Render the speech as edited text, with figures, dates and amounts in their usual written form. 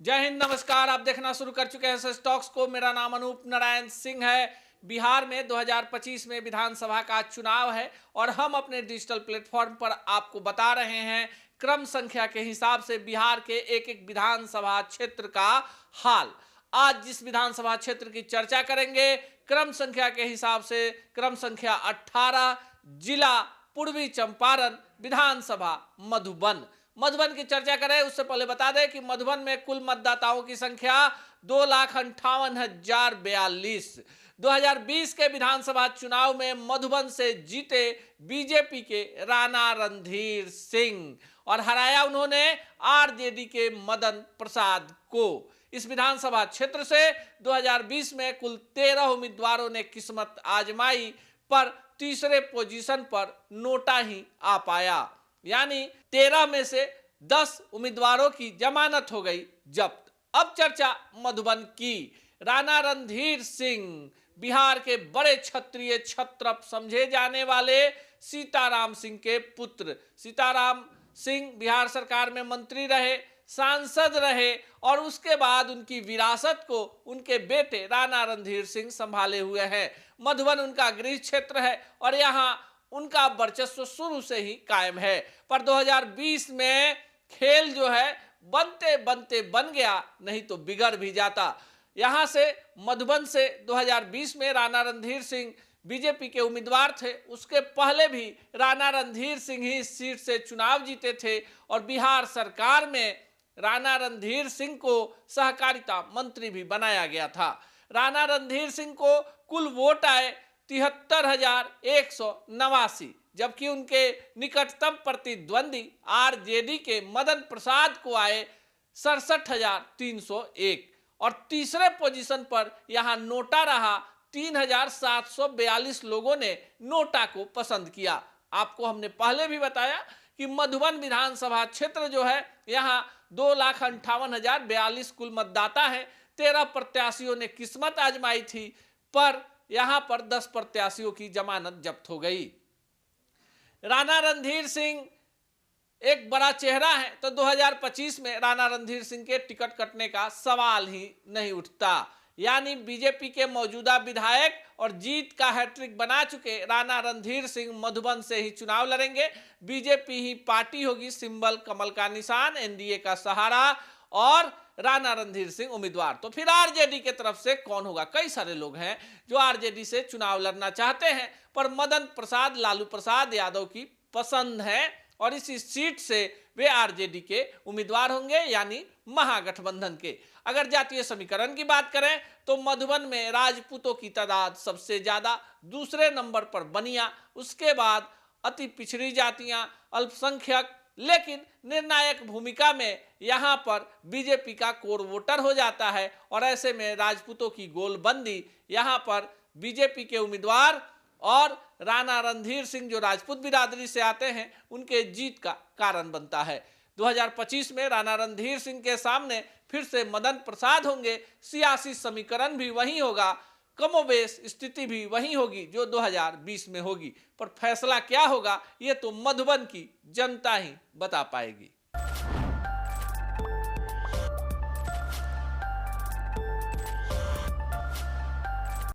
जय हिंद, नमस्कार। आप देखना शुरू कर चुके हैं एसएस टॉक्स को। मेरा नाम अनूप नारायण सिंह है। बिहार में 2025 में विधानसभा का चुनाव है और हम अपने डिजिटल प्लेटफॉर्म पर आपको बता रहे हैं क्रम संख्या के हिसाब से बिहार के एक एक विधानसभा क्षेत्र का हाल। आज जिस विधानसभा क्षेत्र की चर्चा करेंगे, क्रम संख्या के हिसाब से क्रम संख्या 18, जिला पूर्वी चंपारण, विधानसभा मधुबन। मधुबन की चर्चा करें उससे पहले बता दें कि मधुबन में कुल मतदाताओं की संख्या 2,58,042। 2020 के विधानसभा चुनाव में मधुबन से जीते बीजेपी के राणा रणधीर सिंह और हराया उन्होंने आरजेडी के मदन प्रसाद को। इस विधानसभा क्षेत्र से 2020 में कुल 13 उम्मीदवारों ने किस्मत आजमाई, पर तीसरे पोजीशन पर नोटा ही आ पाया। यानी 13 में से 10 उम्मीदवारों की जमानत हो गई जब्त। अब चर्चा मधुबन की। राणा रणधीर सिंह बिहार के बड़े क्षत्रिय क्षत्रप समझे जाने वाले सीताराम सिंह के पुत्र। सीताराम सिंह बिहार सरकार में मंत्री रहे, सांसद रहे और उसके बाद उनकी विरासत को उनके बेटे राणा रणधीर सिंह संभाले हुए हैं। मधुबन उनका गृह क्षेत्र है और यहाँ उनका वर्चस्व शुरू से ही कायम है। पर 2020 में खेल जो है बनते बनते बन गया, नहीं तो बिगड़ भी जाता। यहां से मधुबन से 2020 में राणा रणधीर सिंह बीजेपी के उम्मीदवार थे। उसके पहले भी राणा रणधीर सिंह ही इस सीट से चुनाव जीते थे और बिहार सरकार में राणा रणधीर सिंह को सहकारिता मंत्री भी बनाया गया था। राणा रणधीर सिंह को कुल वोट आए 73,189, जबकि उनके निकटतम प्रतिद्वंदी आरजेडी के मदन प्रसाद को आए 67,301 और तीसरे पोजीशन पर यहां नोटा रहा। 3,742 लोगों ने नोटा को पसंद किया। आपको हमने पहले भी बताया कि मधुबन विधानसभा क्षेत्र जो है यहाँ 2,58,042 कुल मतदाता है। 13 प्रत्याशियों ने किस्मत आजमाई थी, पर यहां पर 10 प्रत्याशियों की जमानत जब्त हो गई। राणा रणधीर सिंह एक बड़ा चेहरा है, तो 2025 में राणा रणधीर सिंह के टिकट कटने का सवाल ही नहीं उठता। यानी बीजेपी के मौजूदा विधायक और जीत का हैट्रिक बना चुके राणा रणधीर सिंह मधुबन से ही चुनाव लड़ेंगे। बीजेपी ही पार्टी होगी, सिंबल कमल का निशान, एनडीए का सहारा और राणा रणधीर सिंह उम्मीदवार। तो फिर आरजेडी के तरफ से कौन होगा? कई सारे लोग हैं जो आरजेडी से चुनाव लड़ना चाहते हैं, पर मदन प्रसाद लालू प्रसाद यादव की पसंद है और इसी सीट से वे आरजेडी के उम्मीदवार होंगे, यानी महागठबंधन के। अगर जातीय समीकरण की बात करें तो मधुबन में राजपूतों की तादाद सबसे ज्यादा, दूसरे नंबर पर बनिया, उसके बाद अति पिछड़ी जातियां, अल्पसंख्यक, लेकिन निर्णायक भूमिका में यहां पर बीजेपी का कोर वोटर हो जाता है और ऐसे में राजपूतों की गोलबंदी यहां पर बीजेपी के उम्मीदवार और राणा रणधीर सिंह जो राजपूत बिरादरी से आते हैं उनके जीत का कारण बनता है। 2025 में राणा रणधीर सिंह के सामने फिर से मदन प्रसाद होंगे। सियासी समीकरण भी वही होगा, कमोबेश स्थिति भी वही होगी जो 2020 में होगी, पर फैसला क्या होगा ये तो मधुबन की जनता ही बता पाएगी।